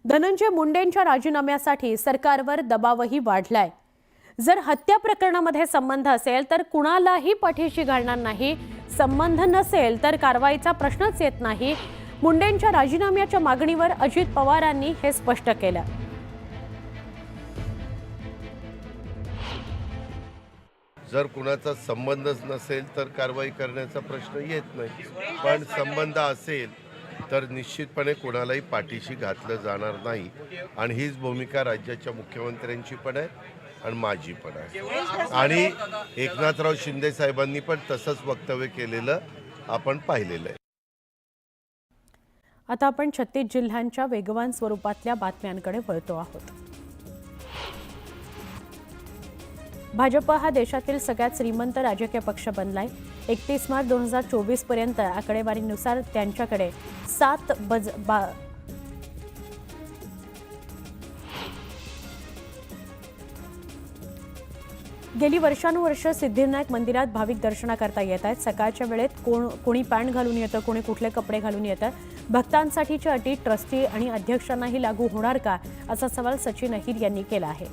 धनंजय मुंडेंच्या राजीनाम्यासाठी सरकारवर दबावही वाढलाय। जर हत्या प्रकरणामध्ये संबंध असेल तर कुणालाही पाठीशी घालणार नाही, संबंध नसेल तर कारवाईचा प्रश्नच येत नाही। मुंडेंच्या राजीनाम्याच्या मागणीवर अजित पवारांनी हे स्पष्ट केलं। जर कुणाचा संबंधच नसेल तर कारवाई करण्याचा प्रश्न येत नाही, पण संबंध असेल तर निश्चितपणे कोणालाही पाठीशी घातलं जाणार नाही आणि हीच भूमिका राज्याच्या मुख्यमंत्र्यांची पण आहे आणि माझी पण आहे। आणि एकनाथराव शिंदे साहेबांनी पण तसंच वक्तव्य केलेलं आपण पाहिलेलं आहे। आता आपण 36 जिल्ह्यांच्या वेगवान स्वरूपातल्या बातम्यांकडे वळतो आहोत। भाजप हा देशातील सगळ्यात श्रीमंत राजकीय पक्ष बनलाय। 31 मार्च 2024 पर्यंत आकडेवारीनुसार त्यांच्याकडे गेली वर्षानुवर्ष सिद्धिविनायक मंदिरात भाविक दर्शनाकरता येत आहेत। सकाळच्या वेळेत कोणी पॅन्ट घालून येतं, कोणी कुठले कपडे घालून येतं। भक्तांसाठीच्या अटी ट्रस्टी आणि अध्यक्षांनाही लागू होणार का, असा सवाल सचिन अहिर यांनी केला आहे।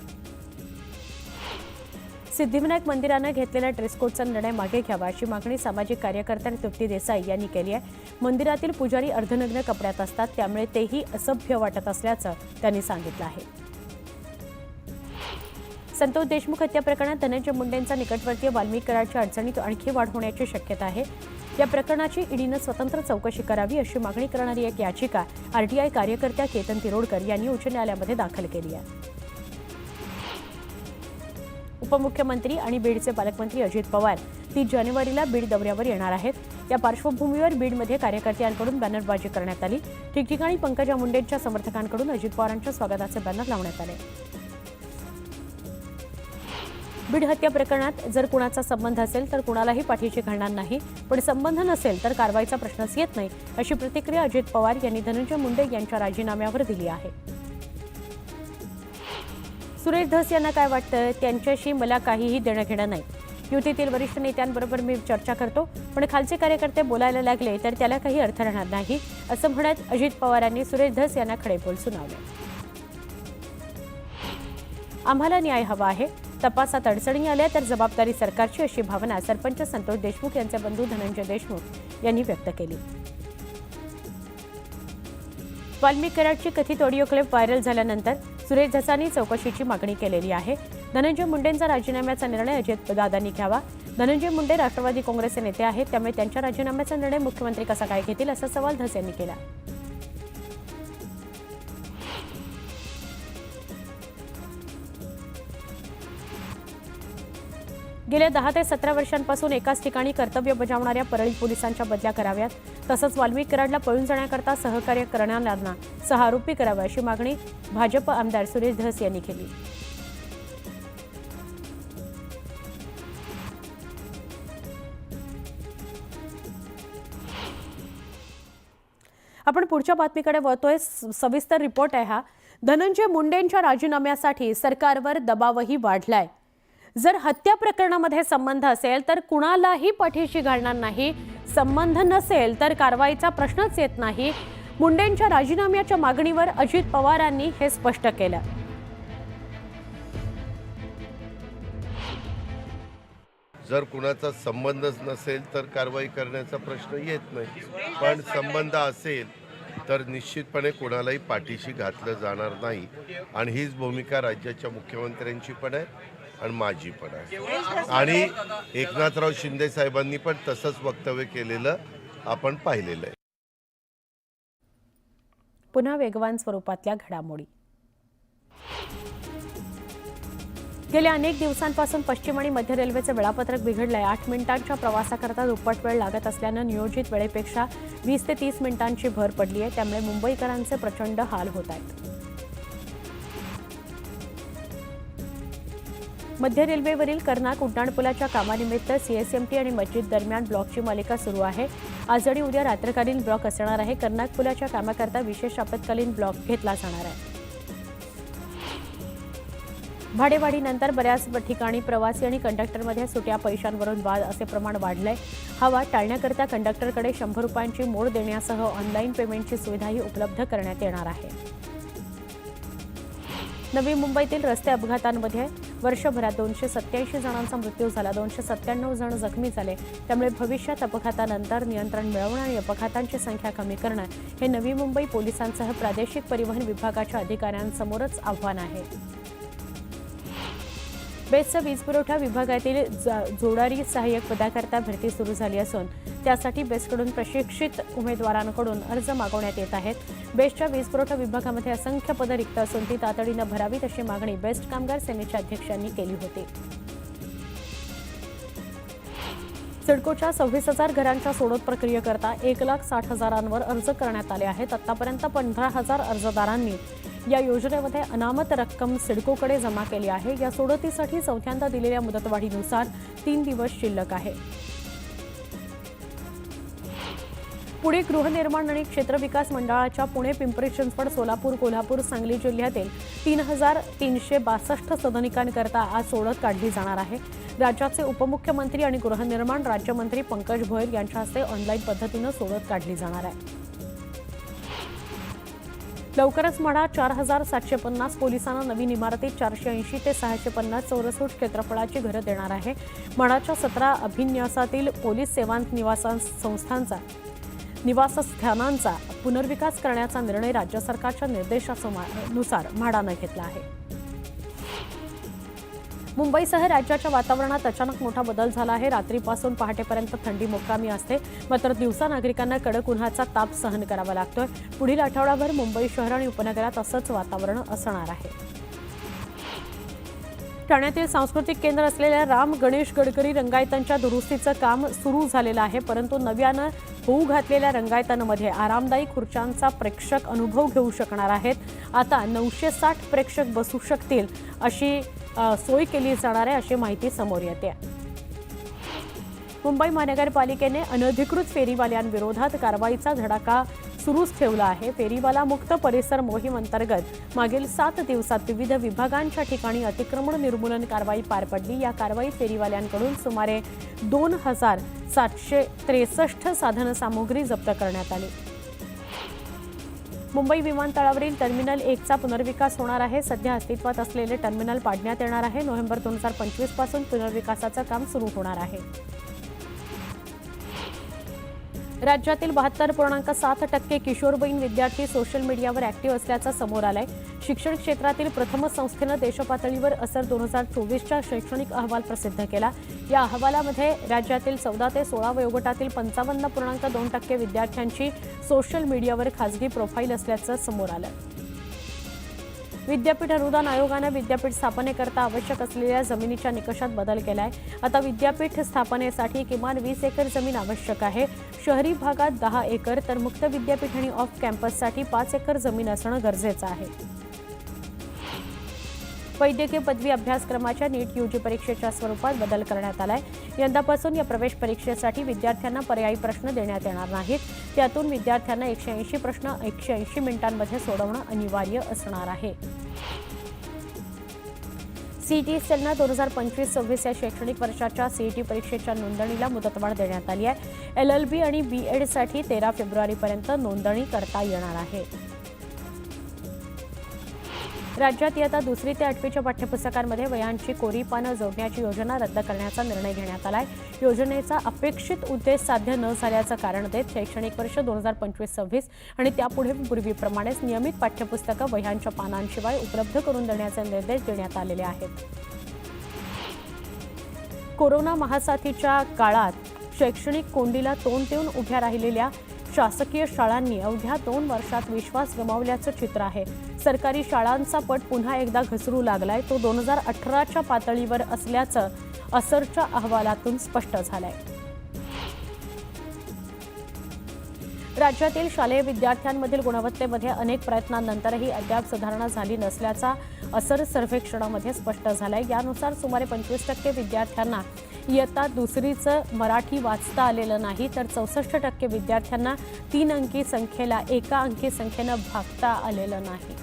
सिद्धिविनायक मंदिरानं घेतलेल्या ड्रेस कोडचा निर्णय मागे घ्यावा अशी मागणी सामाजिक कार्यकर्त्या तृप्ती देसाई यांनी केली आहे। मंदिरातील पुजारी अर्धनग्न कपड्यात असतात, त्यामुळे तेही असभ्य वाटत असल्याचं त्यांनी सांगितलं आहे। संतोष देशमुख हत्या प्रकरणात धनंजय मुंडेंचा निकटवर्तीय वाल्मिक कराडच्या अडचणीत आणखी वाढ होण्याची शक्यता आहे। या प्रकरणाची ईडीनं स्वतंत्र चौकशी करावी अशी मागणी करणारी एक याचिका आरटीआय कार्यकर्त्या केतन तिरोडकर यांनी उच्च न्यायालयामध्ये दाखल केली आहे। उपमुख्यमंत्री आणि बीडचे पालकमंत्री अजित पवार 30 जानेवारीला बीड दौऱ्यावर येणार आहेत। या पार्श्वभूमीवर बीडमध्ये कार्यकर्त्यांकडून बॅनरबाजी करण्यात आली। ठिकठिकाणी पंकजा मुंडेंच्या समर्थकांकडून अजित पवारांच्या स्वागताचे बॅनर लावण्यात आले। बीड हत्या प्रकरणात जर कुणाचा संबंध असेल तर कुणालाही पाठीशी घालणार नाही, पण संबंध नसेल तर कारवाईचा प्रश्नच येत नाही, अशी प्रतिक्रिया अजित पवार यांनी धनंजय मुंडे यांच्या राजीनाम्यावर दिली आहे। सुरेश धस यांना काय वाटतं, त्यांच्याशी मला काहीही देणं घेणं नाही। युतीतील वरिष्ठ नेत्यांबरोबर मी चर्चा करतो, पण खालचे कार्यकर्ते बोलायला लागले तर त्याला काही अर्थ राहणार नाही, असं म्हणत अजित पवारांनी सुरेश धस यांना खडेबोल सुनावले। आम्हाला न्याय हवा आहे, तपासात अडचणी आल्या तर जबाबदारी सरकारची, अशी भावना सरपंच संतोष देशमुख यांचे बंधू धनंजय देशमुख यांनी व्यक्त केली। वाल्मिक कराडची कथित ऑडिओ क्लिप व्हायरल झाल्यानंतर सुरेश धसांनी चौकशीची मागणी केलेली आहे। धनंजय मुंडेंचा राजीनाम्याचा निर्णय अजित दादांनी घ्यावा। धनंजय मुंडे राष्ट्रवादी काँग्रेसचे नेते आहेत, त्यामुळे त्यांच्या राजीनाम्याचा निर्णय मुख्यमंत्री कसा काय घेतील, असा सवाल धस यांनी केला। गेल्या 10 ते 17 वर्षांपासून एकाच ठिकाणी कर्तव्य बजावणाऱ्या परळी पोलिसांच्या बदल्या कराव्यात, तसंच वाल्मिक कराडला पळून जाण्याकरता सहकार्य करणाऱ्यांना 6 आरोपी करावे अशी मागणी भाजप आमदार सुरेश धस यांनी केली। आपण पुढच्या बातमीकडे वळतोय। सविस्तर रिपोर्ट आहे हा। धनंजय मुंडेंच्या राजीनाम्यासाठी सरकारवर दबावही वाढलाय। जर हत्या प्रकरणामध्ये संबंध असेल तर कुणालाही पाठीशी घालणार नाही, संबंध नसेल तर कारवाईचा प्रश्नच येत नाही। मुंडेंच्या राजीनाम्याच्या मागणीवर अजित पवारांनी हे स्पष्ट केलं। जर कुणाचा संबंधच नसेल तर कारवाई करण्याचा प्रश्न येत नाही, पण संबंध असेल तर निश्चितपणे कोणालाही पाठीशी घातलं जाणार नाही आणि हीच भूमिका राज्याच्या मुख्यमंत्र्यांची पण आहे आणि माझी पण आहे। आणि एकनाथराव शिंदे साहेबांनी पण तसंच वक्तव्य केलेलं आपण पाहिलेलं आहे। पुन्हा वेगवान स्वरूपातल्या घडामोडी। गेल्या अनेक दिवसांपासून पश्चिम आणि मध्य रेल्वेचे वेळापत्रक बिघडलंय। 8 मिनिटांच्या प्रवासाकरता दुप्पट वेळ लागत असल्यानं नियोजित वेळेपेक्षा 20 ते 30 मिनिटांची भर पडली आहे, त्यामुळे मुंबईकरांचे प्रचंड हाल होत आहेत। मध्य रेल्वेवरील कर्नाक उड्डाणपुलाच्या कामानिमित्त सीएसएमटी आणि मस्जिद दरम्यान ब्लॉकची मालिका सुरू आहे। आज आणि उद्या रात्रकालीन ब्लॉक असणार आहे। कर्नाक पुलाच्या कामाकरता विशेष आपत्कालीन ब्लॉक घेतला जाणार आहे। भाडेवाढीनंतर बऱ्याच ठिकाणी प्रवासी आणि कंडक्टरमध्ये सुट्या पैशांवरून वाद असे प्रमाण वाढलंय। हा वाद टाळण्याकरता कंडक्टरकडे 100 रुपयांची मोड देण्यासह ऑनलाईन पेमेंटची सुविधाही उपलब्ध करण्यात येणार आहे। नवी मुंबईतील रस्ते अपघातांमध्ये वर्षभरात 287 जणांचा मृत्यू झाला, 297 जण जखमी झाले. त्यामुळे भविष्यात अपघातानंतर नियंत्रण मिळवणं आणि अपघातांची संख्या कमी करणं हे नवी मुंबई पोलिसांसह प्रादेशिक परिवहन विभागाच्या अधिकाऱ्यांसमोरच आव्हान आहे. बेस्टच्या वीज पुरवठा विभागातील जोडारी सहाय्यक पदाकरता भरती सुरू झाली असून त्यासाठी बेस्टकडून प्रशिक्षित उमेदवारांकडून अर्ज मागवण्यात येत आहेत. बेस्टच्या वीज पुरवठा विभागामध्ये असंख्य पदं रिक्त असून ती तातडीनं भरावीत अशी मागणी बेस्ट कामगार सेनेच्या अध्यक्षांनी केली होती. सिडकोच्या 26,000 घरांच्या सोडत प्रक्रियेकरता 1,60,000 अर्ज करण्यात आले आहेत. आतापर्यंत 15,000 अर्जदारांनी या योजनेमध्ये अनामत रक्कम सिडकोकडे जमा केली आहे. या सोडतीसाठी चौथ्यांदा दिलेल्या मुदतवाढीनुसार 3 दिवस शिल्लक आहे. पुणे गृहनिर्माण आणि क्षेत्रविकास मंडळाच्या पुणे, पिंपरी चिंचवड, सोलापूर, कोल्हापूर, सांगली जिल्ह्यातील 3,362 सदनिकांकरता आज सोडत काढली जाणार आहे. राज्याचे उपमुख्यमंत्री आणि गृहनिर्माण राज्यमंत्री पंकज भोयर यांच्या हस्ते ऑनलाईन पद्धतीनं सोडत काढली जाणार आहे. लवकरच म्हाडा 4,750 पोलिसांना नवीन इमारतीत 480 ते 650 चौरस फूट क्षेत्रफळाची घरं देणार आहे. म्हाडाच्या 17 अभिन्यासातील पोलीस सेवा निवासस्थानांचा पुनर्विकास करण्याचा निर्णय राज्य सरकारच्या निर्देशानुसार म्हाडानं घेतला आहे. मुंबईसह राज्याच्या वातावरणात अचानक मोठा बदल झाला आहे. रात्रीपासून पहाटेपर्यंत थंडी मुक्कामी असते, मात्र दिवसा नागरिकांना कडक उन्हाचा ताप सहन करावा लागतोय. पुढील आठवडाभर मुंबई शहर आणि उपनगरात असंच वातावरण असणार आहे. ठाण्यातील सांस्कृतिक केंद्र असलेल्या राम गणेश गडकरी रंगायतांच्या दुरुस्तीचं काम सुरू झालेलं आहे. परंतु नव्यानं होऊ घातलेल्या रंगायतांमध्ये आरामदायी खुर्च्यांचा प्रेक्षक अनुभव घेऊ शकणार आहेत. आता 960 प्रेक्षक बसू शकतील अशी सोय केली जाणार आहे अशी माहिती समोर येते. मुंबई महानगरपालिकेने अनधिकृत फेरीवाल्यांविरोधात कारवाईचा धडाका सुरूच ठेवला आहे. फेरीवाला मुक्त परिसर मोहीम अंतर्गत मागील 7 दिवसात विविध विभागांच्या ठिकाणी अतिक्रमण निर्मूलन कारवाई पार पडली. या कारवाईत फेरीवाल्यांकडून सुमारे 2,763 साधनसामुग्री जप्त करण्यात आली. मुंबई विमानतळावरील टर्मिनल 1चा पुनर्विकास होणार आहे. सध्या अस्तित्वात असलेले टर्मिनल पाडण्यात येणार आहे. नोव्हेंबर 2025 पासून पुनर्विकासाचं काम सुरू होणार आहे. राज्यातील 72.7% किशोरवयीन विद्यार्थी सोशल मीडियावर ॲक्टिव्ह असल्याचं समोर आलंय. शिक्षण क्षेत्रातील प्रथम संस्थेनं देशपातळीवर असर 2024च्या शैक्षणिक अहवाल प्रसिद्ध केला. या अहवालामध्ये राज्यातील 14 ते 16 वयोगटातील 55.2% विद्यार्थ्यांची सोशल मीडियावर खासगी प्रोफाईल असल्याचं समोर आलं. विद्यापीठ अनुदान आयोगानं विद्यापीठ स्थापनेकरता आवश्यक असलेल्या जमिनीच्या निकषात बदल केलाय. आता विद्यापीठ स्थापनेसाठी किमान 20 एकर जमीन आवश्यक आहे. शहरी भागात 10 एकर तर मुक्त विद्यापीठ आणि ऑफ कॅम्पससाठी 5 एकर जमीन असणं गरजेचं आहे. वैद्यकीय पदवी अभ्यासक्रमाच्या नीट यूजी परीक्षेच्या स्वरूपात बदल करण्यात आलाय. यंदापासून या प्रवेश परीक्षेसाठी विद्यार्थ्यांना पर्यायी प्रश्न देण्यात येणार नाहीत. त्यातून विद्यार्थ्यांना 180 प्रश्न 180 मिनिटांमध्ये सोडवणं अनिवार्य असणार आहे. सीईटी सेलनं 2025-26 या शैक्षणिक वर्षाच्या सीईटी परीक्षेच्या नोंदणीला मुदतवाढ देण्यात आली आहे. LLB आणि BEdसाठी 13 फेब्रुवारीपर्यंत नोंदणी करता येणार आहे. राज्यात इयत्ता 2री ते 8वीच्या पाठ्यपुस्तकांमध्ये वह्यांची कोरी पानं जोडण्याची योजना रद्द करण्याचा निर्णय घेण्यात आलाय. योजनेचा अपेक्षित उद्देश साध्य न झाल्याचं कारण देत शैक्षणिक वर्ष 2025-26 आणि त्यापुढे पूर्वीप्रमाणेच नियमित पाठ्यपुस्तकं वह्यांच्या पानांशिवाय उपलब्ध करून देण्याचे निर्देश देण्यात आलेले आहेत. कोरोना महासाथीच्या काळात शैक्षणिक कोंडीला तोंड देऊन उभ्या राहिलेल्या शासकीय शाळांनी अवघ्या 2 वर्षात विश्वास गमावल्याचं चित्र आहे. सरकारी शाळांचा पट पुन्हा एकदा घसरू लागलाय. तो 2018च्या पातळीवर असल्याचं असरच्या अहवालातून स्पष्ट झालंय. राज्यातील शालेय विद्यार्थ्यांमधील गुणवत्तेमध्ये अनेक प्रयत्नांनंतरही अद्याप सुधारणा झाली नसल्याचा असर सर्वेक्षणामध्ये स्पष्ट झालाय. यानुसार सुमारे 25% विद्यार्थ्यांना इयत्ता 2रीचं मराठी वाचता आलेलं नाही, तर 64% विद्यार्थ्यांना 3 अंकी संख्येला 1 अंकी संख्येनं भागता आलेलं नाही.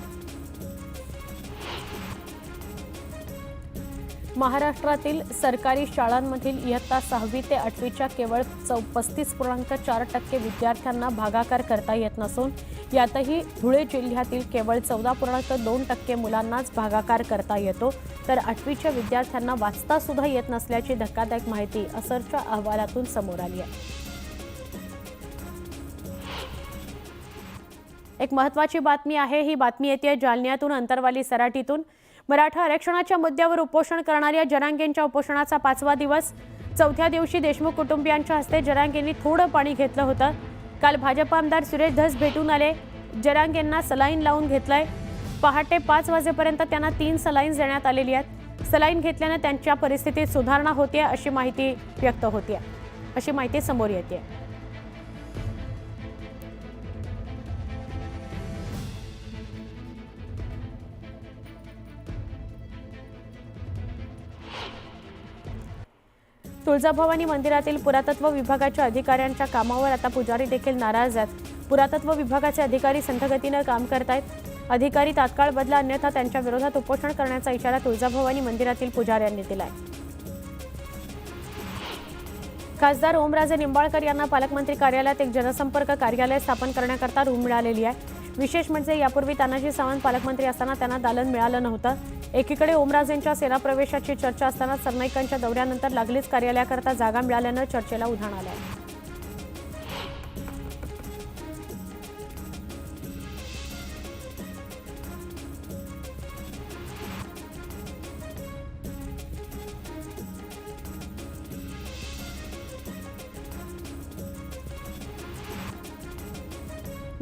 महाराष्ट्रातील सरकारी शाळांमधील इयत्ता 6वी ते 8वीच्या केवळ 35.4% विद्यार्थ्यांना भागाकार करता येत नसून यातही धुळे जिल्ह्यातील केवळ 14.2% मुलांनाच भागाकार करता येतो, तर 8वीच्या विद्यार्थ्यांना वाचता सुद्धा येत नसल्याची धक्कादायक माहिती असरच्या अहवालातून समोर आली आहे. एक महत्त्वाची बातमी आहे. ही बातमी येते जालन्यातून, अंतरवाली सराटीतून. मराठा आरक्षणाच्या मुद्द्यावर उपोषण करणाऱ्या जरांगेंच्या उपोषणाचा 5वा दिवस. 4थ्या दिवशी देशमुख कुटुंबियांच्या हस्ते जरांगेंनी थोडं पाणी घेतलं होतं. काल भाजप आमदार सुरेश धस भेटून आले. जरांगेंना सलाईन लावून घेतलंय. पहाटे 5 वाजेपर्यंत त्यांना 3 सलाईन्स देण्यात आलेली आहेत. सलाईन घेतल्यानं त्यांच्या परिस्थितीत सुधारणा होते अशी माहिती व्यक्त होते, अशी माहिती समोर येते. तुळजाभवानी मंदिरातील पुरातत्व विभागाच्या अधिकाऱ्यांच्या कामावर आता पुजारी देखील नाराज आहेत. पुरातत्व विभागाचे अधिकारी संथगतीनं काम करतायत. अधिकारी तात्काळ बदला, अन्यथा त्यांच्या विरोधात उपोषण करण्याचा इशारा तुळजाभवानी मंदिरातील पुजाऱ्यांनी दिलाय. खासदार ओमराजे निंबाळकर यांना पालकमंत्री कार्यालयात एक जनसंपर्क कार्यालय स्थापन करण्याकरता रूम मिळालेली आहे. विशेष म्हणजे यापूर्वी तानाजी सावंत पालकमंत्री असताना त्यांना दालन मिळालं नव्हतं. एकीकडे ओमराजेंच्या सेनाप्रवेशाची चर्चा असताना सरनाईकांच्या दौऱ्यानंतर लागलीच कार्यालयाकरता जागा मिळाल्यानं चर्चेला उधाण आलंय.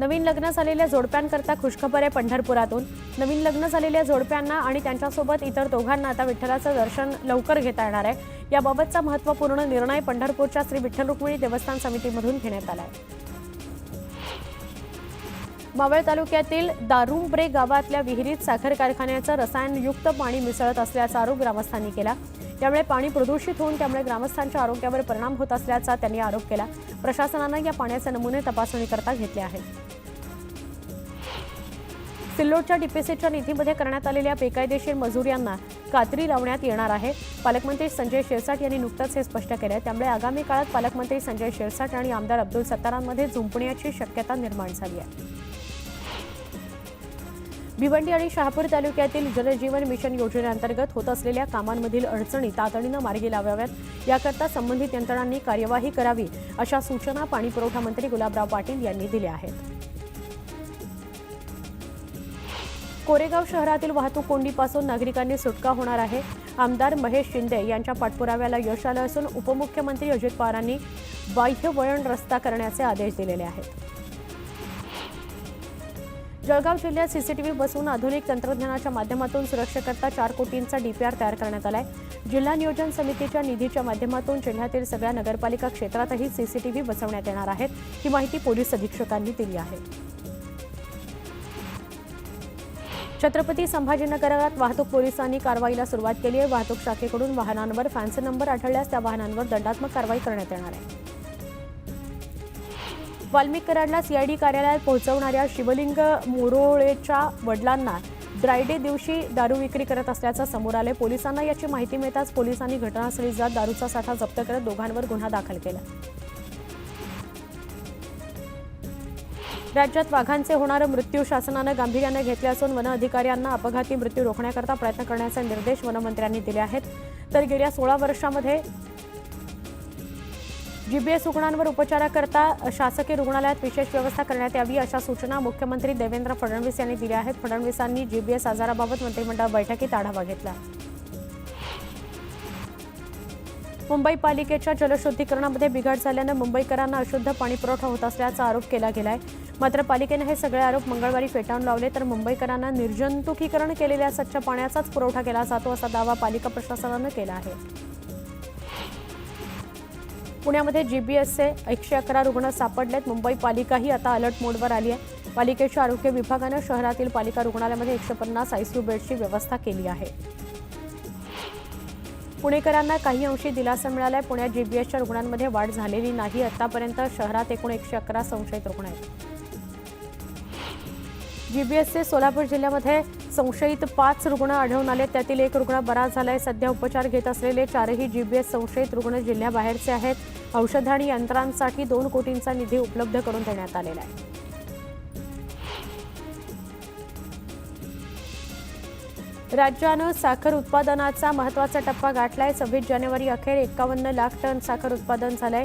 नवीन लग्न झालेल्या जोडप्यांकरता खुशखबर आहे पंढरपुरातून. नवीन लग्न झालेल्या जोडप्यांना आणि त्यांच्यासोबत इतर दोघांना आता विठ्ठलाचं दर्शन लवकर घेता येणार आहे. याबाबतचा महत्त्वपूर्ण निर्णय पंढरपूरच्या श्री विठ्ठल रुक्मिणी देवस्थान समितीमधून घेण्यात आला आहे. मावळ तालुक्यातील दारुंब्रे गावातल्या विहिरीत साखर कारखान्याचं रसायनयुक्त पाणी मिसळत असल्याचा आरोप ग्रामस्थांनी केला. यामुळे पाणी प्रदूषित होऊन त्यामुळे ग्रामस्थांच्या आरोग्यावर परिणाम होत असल्याचा त्यांनी आरोप केला. प्रशासनानं या पाण्याचे नमुने तपासणीकरता घेतले आहेत. सिल्लोडच्या डीपीसीच्या निधीमध्ये करण्यात आलेल्या बेकायदेशीर मजुऱ्यांना कात्री लावण्यात येणार आहे. पालकमंत्री संजय शिरसाट यांनी नुकतंच हे स्पष्ट केलं. त्यामुळे आगामी काळात पालकमंत्री संजय शिरसाट आणि आमदार अब्दुल सत्तारांमध्ये झुंपण्याची शक्यता निर्माण झाली आहे. भिवंडी आणि शहापूर तालुक्यातील जलजीवन मिशन योजनेअंतर्गत होत असलेल्या कामांमधील अडचणी तातडीनं मार्गी लावाव्यात, याकरता संबंधित यंत्रणांनी कार्यवाही करावी अशा सूचना पाणीपुरवठा मंत्री गुलाबराव पाटील यांनी दिल्या आहेत. कोरेगाव शहरातील वाहतूक कोंडीपासून नागरिकांनी सुटका होणार आहे. आमदार महेश शिंदे यांच्या पाठपुराव्याला यश आलं असून उपमुख्यमंत्री अजित पवारांनी बाह्य वळण रस्ता करण्याचे आदेश दिलेले आहेत. जळगाव जिल्ह्यात सीसीटीव्ही बसवून आधुनिक तंत्रज्ञानाच्या माध्यमातून सुरक्षेकरता 4 कोटींचा डीपीआर तयार करण्यात आलाय. जिल्हा नियोजन समितीच्या निधीच्या माध्यमातून जिल्ह्यातील सगळ्या नगरपालिका क्षेत्रातही सीसीटीव्ही बसवण्यात येणार आहेत. ही माहिती पोलीस अधीक्षकांनी दिली आहे. छत्रपती संभाजीनगरात वाहतूक पोलिसांनी कारवाईला सुरुवात केली आहे. वाहतूक शाखेकडून वाहनांवर फॅन्सी नंबर आढळल्यास त्या वाहनांवर दंडात्मक कारवाई करण्यात येणार आहे. वाल्मिक कराडला सीआयडी कार्यालयात पोहोचवणाऱ्या शिवलिंग मोरोळेच्या वडिलांना ड्रायडे दिवशी दारू विक्री करत असल्याचं समोर आले. पोलिसांना याची माहिती मिळताच पोलिसांनी घटनास्थळी जात दारूचा साठा जप्त करत दोघांवर गुन्हा दाखल केला. राज्यात वाघांचे होणारे मृत्यू शासनानं गांभीर्याने घेतले असून वन अधिकाऱ्यांना अपघाती मृत्यू रोखण्याकरता प्रयत्न करण्याचे निर्देश वनमंत्र्यांनी दिले आहेत. तर गेल्या 16 वर्षांमध्ये जीबीएस रुग्णांवर उपचाराकरता शासकीय रुग्णालयात विशेष व्यवस्था करण्यात यावी अशा सूचना मुख्यमंत्री देवेंद्र फडणवीस यांनी दिल्या आहेत. फडणवीसांनी जीबीएस आजाराबाबत मंत्रिमंडळ बैठकीत आढावा घेतला. मुंबई पालिकेच्या जलशुद्धीकरणामध्ये बिघाड झाल्यानं मुंबईकरांना अशुद्ध पाणी पुरवठा होत असल्याचा आरोप केला गेलाय. मात्र पालिकेने हे सगळे आरोप मंगळवारी फेटाळून लावले. तर मुंबईकरांना निर्जंतुकीकरण केलेल्या स्वच्छ पाण्याचाच पुरवठा केला जातो असा दावा पालिका प्रशासनानं केला आहे. पुण्यामध्ये जीबीएसचे 111 रुग्ण सापडलेत. मुंबई पालिकाही आता अलर्ट मोडवर आली आहे. पालिकेच्या आरोग्य विभागानं शहरातील पालिका रुग्णालयामध्ये 150 आयसीयू बेडची व्यवस्था केली आहे. पुणेकरांना काही अंशी दिलासा मिळालाय. पुण्यात जीबीएसच्या रुग्णांमध्ये वाढ झालेली नाही. आतापर्यंत शहरात एकूण 111 संशयित रुग्ण आहेत. जीबीएसचे सोलापूर जिल्ह्यामध्ये संशयित 5 रुग्ण आढळून आले. त्यातील 1 रुग्ण बरा झालाय. सध्या उपचार घेत असलेले 4ही जीबीएस संशयित रुग्ण जिल्ह्याबाहेरचे आहेत. औषध आणि यंत्रांसाठी 2 कोटींचा निधी उपलब्ध करून देण्यात आलेला आहे. राज्यानं साखर उत्पादनाचा महत्त्वाचा टप्पा गाठलाय. 26 जानेवारी अखेर 51 लाख टन साखर उत्पादन झालंय.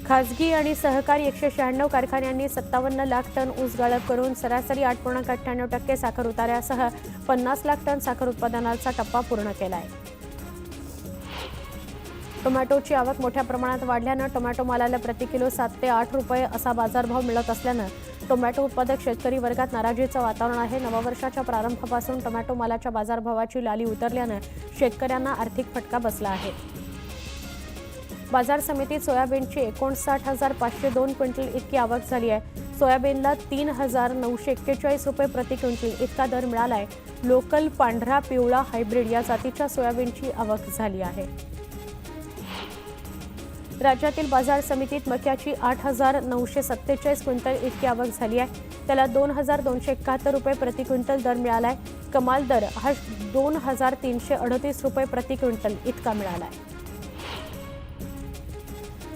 खासगी आणि सहकारी 196 कारखान्यांनी 57 लाख टन ऊस गाळप करून सरासरी 8.98% साखर उतार्यासह 50 लाख टन साखर उत्पादनाचा टप्पा पूर्ण केलाय. टोमॅटोची आवक मोठ्या प्रमाणात वाढल्यानं टोमॅटो मालाला प्रति किलो 7 ते 8 रुपये असा बाजारभाव मिळत असल्यानं टोमॅटो उत्पादक शेतकरी वर्गात नाराजीचं वातावरण आहे. नववर्षाच्या प्रारंभापासून टोमॅटो मालाच्या बाजारभावाची लाली उतरल्यानं शेतकऱ्यांना आर्थिक फटका बसला आहे. बाजार समितीत सोयाबीनची 59,502 क्विंटल इतकी आवक झाली आहे. सोयाबीनला 3,941 रुपये प्रति क्विंटल इतका दर मिळालाय. लोकल पांढरा पिवळा हायब्रिड या जातीच्या सोयाबीनची आवक झाली आहे. राज्यातील बाजार समितीत मक्याची 8,947 क्विंटल इतकी आवक झाली आहे. त्याला 2,271 रुपये प्रति क्विंटल दर मिळालाय. कमाल दर हा 2,338 रुपये प्रति क्विंटल इतका मिळालाय.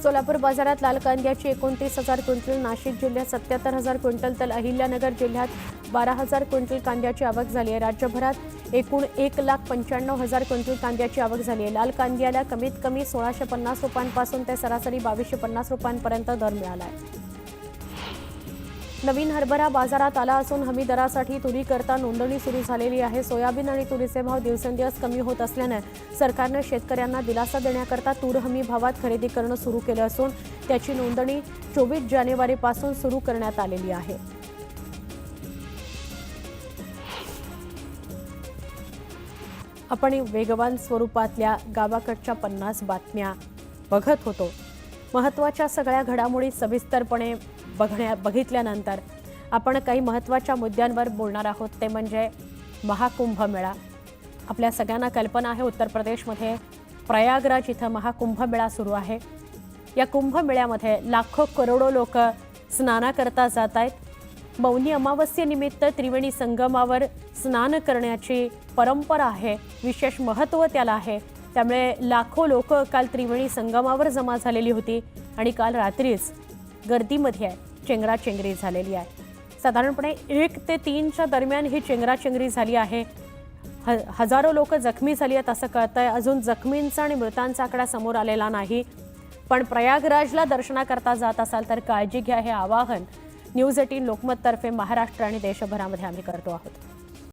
सोलापूर बाजारात लाल कांद्याची 29,000 क्विंटल, नाशिक जिल्ह्यात 77,000 क्विंटल तर अहिल्यानगर जिल्ह्यात 12,000 क्विंटल कांद्याची आवक झाली आहे. राज्यभरात एकूण 1,95,000 क्विंटल कांद्याची आवक झाली आहे. लाल कांद्याला कमीत कमी 1,650 रुपयांपासून ते सरासरी 2,250 रुपयांपर्यंत दर मिळाला आहे. नवीन हरभरा बाजारात आला असून हमी दरासाठी तुरीकरता नोंदणी सुरू झालेली आहे. सोयाबीन आणि तुरीचे भाव दिवसेंदिवस कमी होत असल्यानं सरकारनं शेतकऱ्यांना दिलासा देण्याकरता तूर हमी भावात खरेदी करणं सुरू केलं असून त्याची नोंदणी 24 जानेवारीपासून सुरू करण्यात आलेली आहे. आपण वेगवान स्वरूपातल्या गावाकडच्या 50 बातम्या बघत होतो. महत्त्वाच्या सगळ्या घडामोडी सविस्तरपणे बघितल्यानंतर आपण काही महत्त्वाच्या मुद्द्यांवर बोलणार आहोत. ते म्हणजे महाकुंभमेळा. आपल्या सगळ्यांना कल्पना आहे उत्तर प्रदेशमध्ये प्रयागराज इथं महाकुंभमेळा सुरू आहे. या कुंभमेळ्यामध्ये लाखो करोडो लोक स्नानाकरता जात आहेत. मौनी अमावस्येनिमित्त त्रिवेणी संगमावर स्नान करण्याची परंपरा आहे. विशेष महत्त्व त्याला आहे. त्यामुळे लाखो लोक काल त्रिवेणी संगमावर जमा झालेली होती आणि काल रात्रीच गर्दीमध्ये चेंगराचेंगरी झालेली आहे. साधारणपणे 1 ते 3च्या दरम्यान ही चेंगराचेंगरी झाली आहे. हजारो लोक जखमी झाली आहेत असं कळतंय. अजून जखमींचा आणि मृतांचा आकडा समोर आलेला नाही. पण प्रयागराजला दर्शनाकरता जात असाल तर काळजी घ्या, हे आवाहन न्यूज 18 लोकमततर्फे महाराष्ट्र आणि देशभरामध्ये आम्ही करतो आहोत.